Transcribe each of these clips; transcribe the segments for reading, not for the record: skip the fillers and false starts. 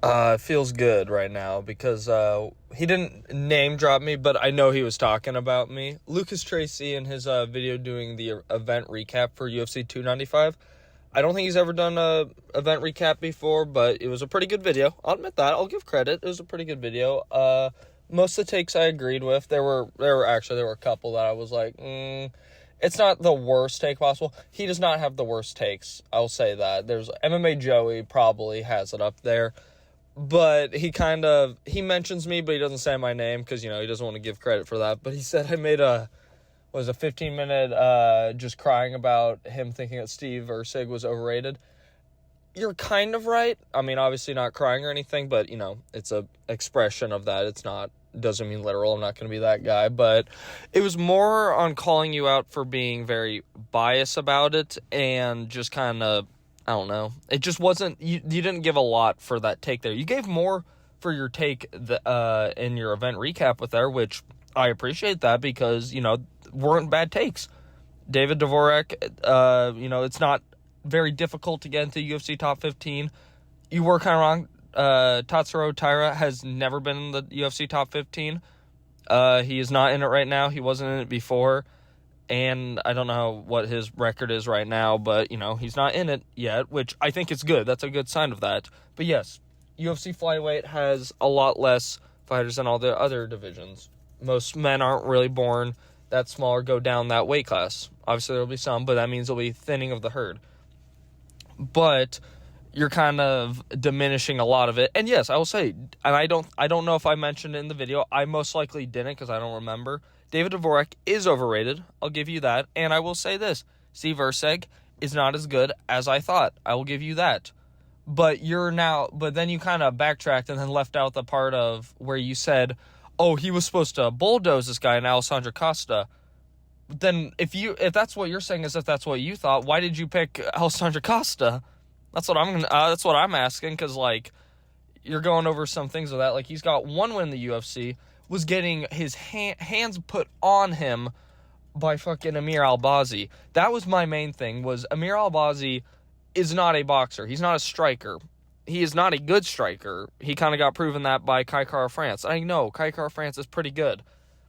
It feels good right now because he didn't name drop me, but I know he was talking about me. LucasTracy in his video doing the event recap for UFC 295. I don't think he's ever done a event recap before, but it was a pretty good video. I'll admit that. I'll give credit. It was a pretty good video. Most of the takes I agreed with. There were a couple that I was like, it's not the worst take possible. He does not have the worst takes. I'll say that. There's MMA Joey probably has it up there. But he mentions me, but he doesn't say my name because, he doesn't want to give credit for that. But he said I made a 15-minute just crying about him thinking that Steve Erceg was overrated. You're kind of right. I mean, obviously not crying or anything, but, it's a expression of that. Doesn't mean literal. I'm not going to be that guy. But it was more on calling you out for being very biased about it and just kind of, I don't know. It just wasn't, you didn't give a lot for that take there. You gave more for your take in your event recap with there, which I appreciate that because, weren't bad takes. David Dvorak, it's not very difficult to get into UFC top 15. You were kind of wrong. Tatsuro Taira has never been in the UFC top 15. He is not in it right now. He wasn't in it before. And I don't know what his record is right now, but, he's not in it yet, which I think is good. That's a good sign of that. But yes, UFC flyweight has a lot less fighters than all the other divisions. Most men aren't really born that small or go down that weight class. Obviously, there'll be some, but that means there'll be thinning of the herd. But you're kind of diminishing a lot of it. And yes, I will say, and I don't know if I mentioned it in the video. I most likely didn't because I don't remember. David Dvorak is overrated. I'll give you that. And I will say this. Steve Erceg is not as good as I thought. I will give you that. But then you kind of backtracked and then left out the part of where you said, oh, he was supposed to bulldoze this guy in Alessandro Costa. Then if that's what you're saying is if that's what you thought, why did you pick Alessandro Costa? That's what I'm asking, because, you're going over some things with that. He's got one win in the UFC, was getting his hands put on him by fucking Amir Albazi. That was my main thing, was Amir Albazi is not a boxer. He's not a striker. He is not a good striker. He kind of got proven that by Kai Kara France. I know, Kai Kara France is pretty good.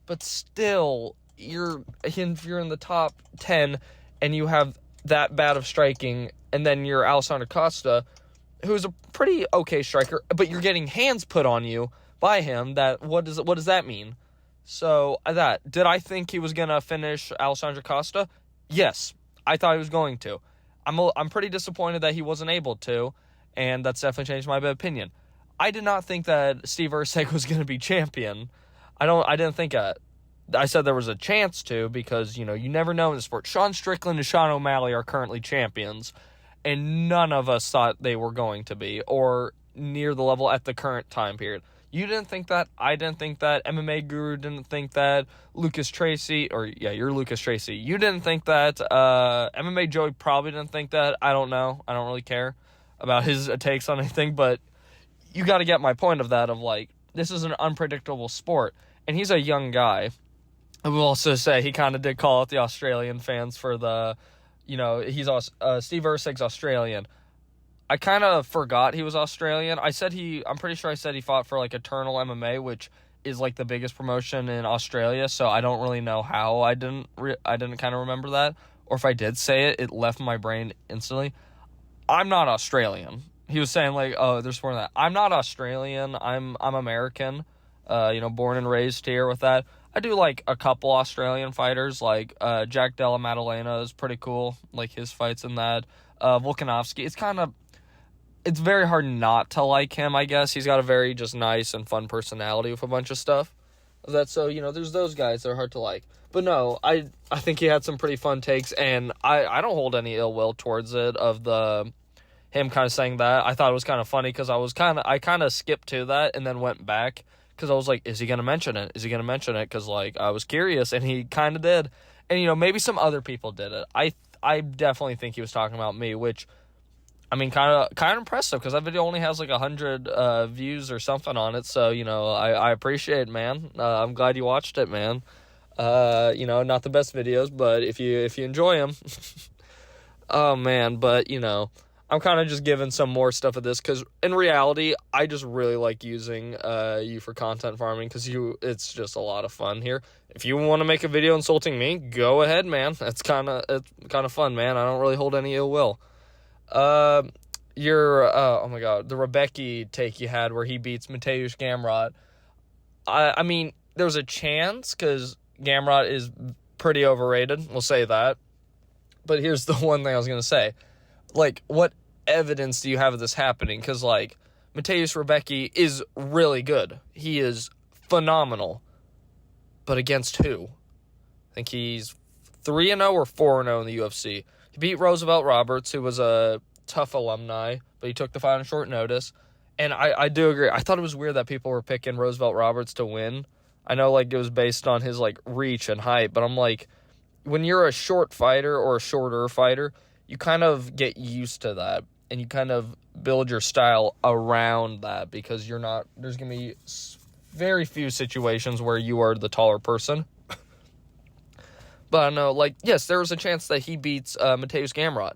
But still, if you're in the top 10 and you have that bad of striking, and then you're Alessandro Costa, who's a pretty okay striker, but you're getting hands put on you by him, what does that mean? So, did I think he was going to finish Alessandro Costa? Yes, I thought he was going to. I'm pretty disappointed that he wasn't able to, and that's definitely changed my opinion. I did not think that Steve Erceg was going to be champion. I didn't think that. I said there was a chance to because, you never know in the sport. Sean Strickland and Sean O'Malley are currently champions, and none of us thought they were going to be, or near the level at the current time period. You didn't think that. I didn't think that. MMA Guru didn't think that. LucasTracy, you're LucasTracy. You didn't think that. MMA Joey probably didn't think that. I don't know. I don't really care about his takes on anything, but you got to get my point of that, of this is an unpredictable sport, and he's a young guy. I will also say he kind of did call out the Australian fans for the, he's Steve Erceg's Australian. I kind of forgot he was Australian. I'm pretty sure I said he fought for Eternal MMA, which is the biggest promotion in Australia. So I don't really know how I didn't kind of remember that, or if I did say it, it left my brain instantly. I'm not Australian. He was saying there's more than that. I'm not Australian. I'm American. Born and raised here with that. I do a couple Australian fighters, Jack Della Maddalena is pretty cool, his fights in that. Volkanovski, it's very hard not to like him, I guess. He's got a very just nice and fun personality with a bunch of stuff. There's those guys that are hard to like. But no, I think he had some pretty fun takes, and I don't hold any ill will towards it of him kind of saying that. I thought it was kind of funny because I kind of skipped to that and then went back. Because I was like, is he going to mention it? Is he going to mention it? Because, I was curious, and he kind of did. And, maybe some other people did it. I definitely think he was talking about me, which, kind of impressive, because that video only has, 100 views or something on it. So, I appreciate it, man. I'm glad you watched it, man. Not the best videos, but if you enjoy them. Oh, man, but, I'm kind of just giving some more stuff of this because in reality, I just really like using you for content farming because it's just a lot of fun here. If you want to make a video insulting me, go ahead, man. It's kind of fun, man. I don't really hold any ill will. Oh my god, the Rebecca take you had where he beats Mateusz Gamrot. I mean, there's a chance because Gamrot is pretty overrated. We'll say that. But here's the one thing I was gonna say. Like, what evidence do you have of this happening? Because, like, Mateusz Rebecca is really good. He is phenomenal. But against who? I think he's 3-0 or 4-0 in the UFC. He beat Roosevelt Roberts, who was a tough alumni, but he took the fight on short notice. And I do agree. I thought it was weird that people were picking Roosevelt Roberts to win. I know, like, it was based on his, like, reach and height, but I'm like, when you're a short fighter or a shorter fighter, you kind of get used to that, and you kind of build your style around that because there's going to be very few situations where you are the taller person. But I know, like, yes, there was a chance that he beats Mateusz Gamrot,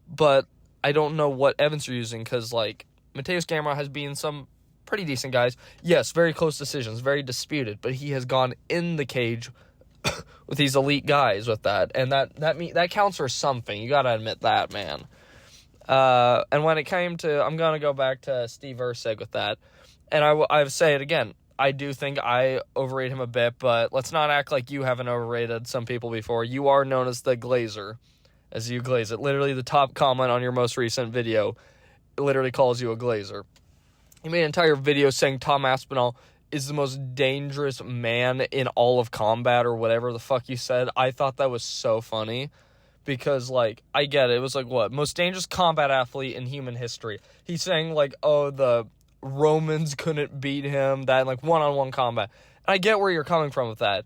but I don't know what evidence you're using because, like, Mateusz Gamrot has beaten some pretty decent guys. Yes, very close decisions, very disputed, but he has gone in the cage with these elite guys with that, and that counts for something. You gotta admit that, man. And when it came to, I'm gonna go back to Steve Erceg with that, and I say it again. I do think I overrate him a bit, but let's not act like you haven't overrated some people before. You are known as the Glazer, as you glaze it. Literally, the top comment on your most recent video literally calls you a Glazer. You made an entire video saying Tom Aspinall is the most dangerous man in all of combat or whatever the fuck you said. I thought that was so funny because, like, I get it. It was like, what? Most dangerous combat athlete in human history. He's saying, like, oh, the Romans couldn't beat him, that, like, one-on-one combat. And I get where you're coming from with that.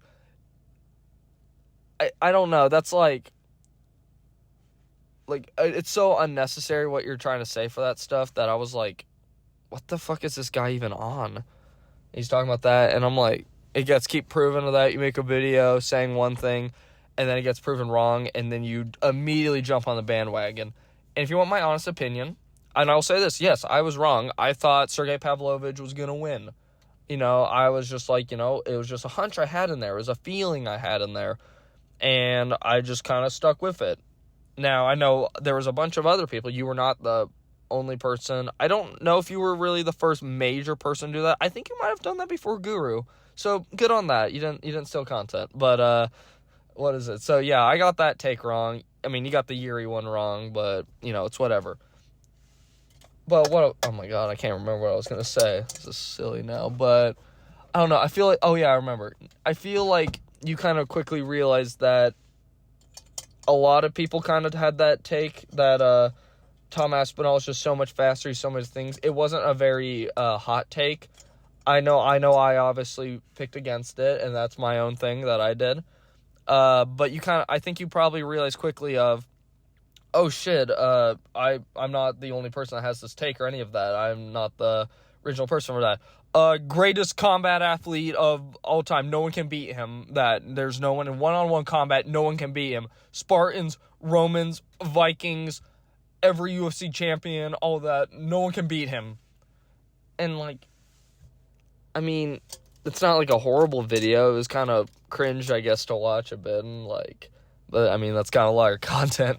I don't know. That's, like, it's so unnecessary what you're trying to say for that stuff that I was like, what the fuck is this guy even on? He's talking about that, and I'm like, it gets keep proven to that. You make a video saying one thing, and then it gets proven wrong, and then you immediately jump on the bandwagon. And if you want my honest opinion, and I'll say this, yes, I was wrong. I thought Sergey Pavlovich was going to win. You know, I was just like, you know, it was just a hunch I had in there. It was a feeling I had in there, and I just kind of stuck with it. Now, I know there was a bunch of other people. You were not the only person. I don't know if you were really the first major person to do that. I think you might have done that before Guru. So good on that. You didn't steal content. But what is it? So yeah, I got that take wrong. I mean, you got the Yuri one wrong, but you know, it's whatever. But oh my god, I can't remember what I was gonna say. This is silly now, but I don't know. I feel like, oh yeah, I remember. I feel like you kind of quickly realized that a lot of people kind of had that take that Tom Aspinall is just so much faster, he's so much things. It wasn't a very hot take. I know I obviously picked against it, and that's my own thing that I did. But I think you probably realized quickly of, oh shit, I'm not the only person that has this take or any of that. I'm not the original person for that. Greatest combat athlete of all time. No one can beat him. That there's no one in one-on-one combat. No one can beat him. Spartans, Romans, Vikings, every UFC champion, all that. No one can beat him. And like, I mean, it's not like a horrible video. It was kind of cringe, I guess, to watch a bit. And like, but I mean, that's kind of a lot of content.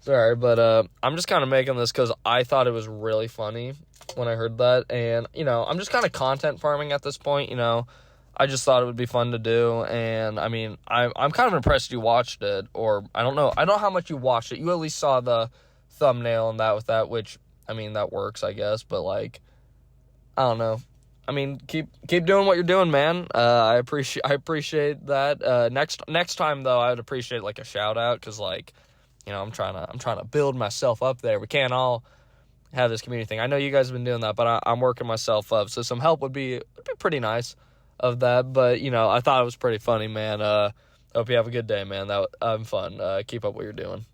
Sorry, but I'm just kind of making this because I thought it was really funny when I heard that, and you know, I'm just kind of content farming at this point. You know, I just thought it would be fun to do, and I mean, I'm kind of impressed you watched it, or I don't know how much you watched it. You at least saw the thumbnail and that with that, which I mean, that works, I guess, but like, I don't know. I mean, keep doing what you're doing, man. I appreciate that. Next time though, I would appreciate like a shout out because like, you know, I'm trying to build myself up there. We can't all have this community thing. I know you guys have been doing that, but I'm working myself up. So some help would be pretty nice of that. But, you know, I thought it was pretty funny, man. Hope you have a good day, man. I'm fun. Keep up what you're doing.